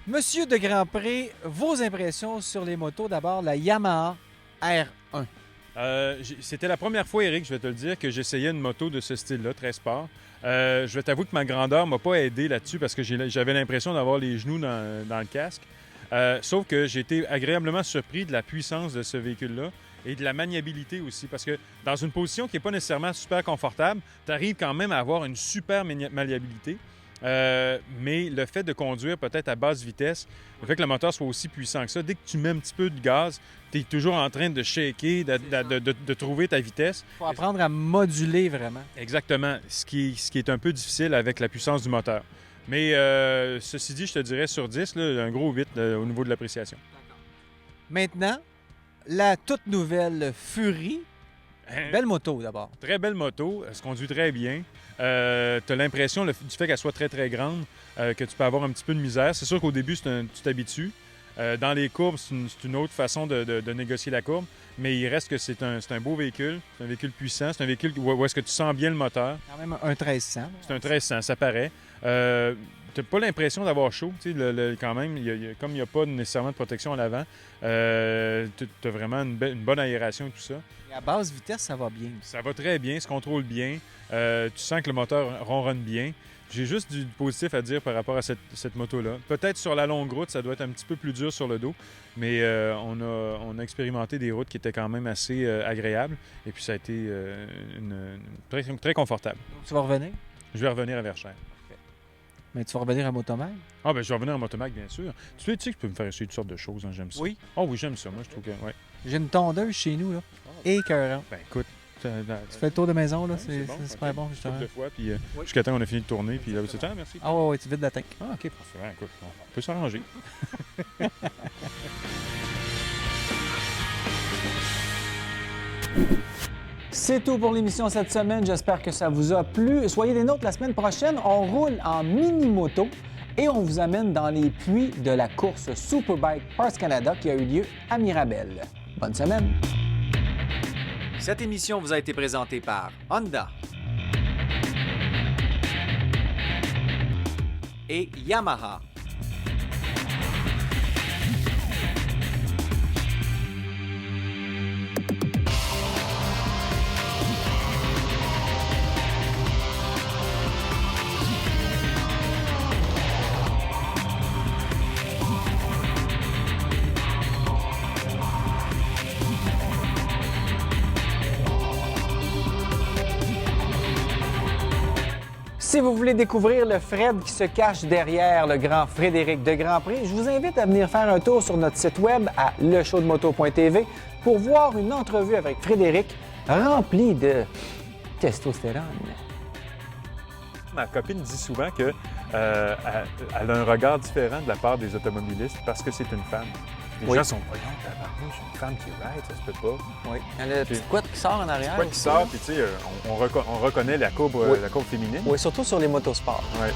Monsieur de Grandpré, vos impressions sur les motos. D'abord, la Yamaha R1. C'était la première fois, Éric, je vais te le dire, que j'essayais une moto de ce style-là, très sport. Je vais t'avouer que ma grandeur ne m'a pas aidé là-dessus parce que j'avais l'impression d'avoir les genoux dans le casque. Sauf que j'ai été agréablement surpris de la puissance de ce véhicule-là et de la maniabilité aussi. Parce que dans une position qui n'est pas nécessairement super confortable, tu arrives quand même à avoir une super maniabilité. Mais le fait de conduire peut-être à basse vitesse, le fait que le moteur soit aussi puissant que ça, dès que tu mets un petit peu de gaz, tu es toujours en train de shaker, de trouver ta vitesse. Il faut apprendre à moduler vraiment. Exactement, ce qui est un peu difficile avec la puissance du moteur. Mais ceci dit, je te dirais sur 10, là, un gros 8 au niveau de l'appréciation. Maintenant, la toute nouvelle Fury. Belle moto d'abord. Très belle moto, elle se conduit très bien. Tu as l'impression du fait qu'elle soit très, très grande que tu peux avoir un petit peu de misère. C'est sûr qu'au début, tu t'habitues. Dans les courbes, c'est une autre façon de négocier la courbe, mais il reste que c'est un beau véhicule, c'est un véhicule puissant, c'est un véhicule où est-ce que tu sens bien le moteur. Quand même un 1300. C'est un 1300, ça paraît. Tu n'as pas l'impression d'avoir chaud, tu sais, quand même, comme il n'y a pas nécessairement de protection à l'avant, tu as vraiment une bonne aération et tout ça. Et à basse vitesse, ça va bien. Ça va très bien, se contrôle bien, tu sens que le moteur ronronne bien. J'ai juste du positif à dire par rapport à cette moto-là. Peut-être sur la longue route, ça doit être un petit peu plus dur sur le dos, mais on a expérimenté des routes qui étaient quand même assez agréables, et puis ça a été très, très confortable. Donc, tu vas revenir? Je vais revenir à Verchères. Mais tu vas revenir à Motomag? Ah, ben je vais revenir à Motomag, bien sûr. Tu sais que je peux me faire essayer toutes sortes de choses, hein, j'aime ça. Oui? Ah oui, j'aime ça, moi, je trouve que, ouais. J'ai une tondeuse chez nous, là. Écœurant. Ben écoute, Tu fais le tour de maison, là, ouais, c'est bon, super ok. bon, justement. Couple de fois, puis jusqu'à temps qu'on a fini de tourner, puis là, c'est ça, merci. Ah ouais, tu vides la tank. Ah, OK, parfait. Ouais, écoute, on peut s'arranger. C'est tout pour l'émission cette semaine. J'espère que ça vous a plu. Soyez des nôtres la semaine prochaine. On roule en mini-moto et on vous amène dans les puits de la course Superbike Parts Canada qui a eu lieu à Mirabel. Bonne semaine. Cette émission vous a été présentée par Honda et Yamaha. Si vous voulez découvrir le Fred qui se cache derrière le grand Frédéric de Grandpré, je vous invite à venir faire un tour sur notre site web à leshowdemoto.tv pour voir une entrevue avec Frédéric remplie de testostérone. Ma copine dit souvent qu'elle a un regard différent de la part des automobilistes parce que c'est une femme. Les gens sont voyons, tabarnouche, une femme qui ride, ça se peut pas. Oui. Il y a la petite couette qui sort en arrière. Quoi qui sort, puis tu sais, on reconnaît la courbe féminine. Oui, surtout sur les motosports. Ouais.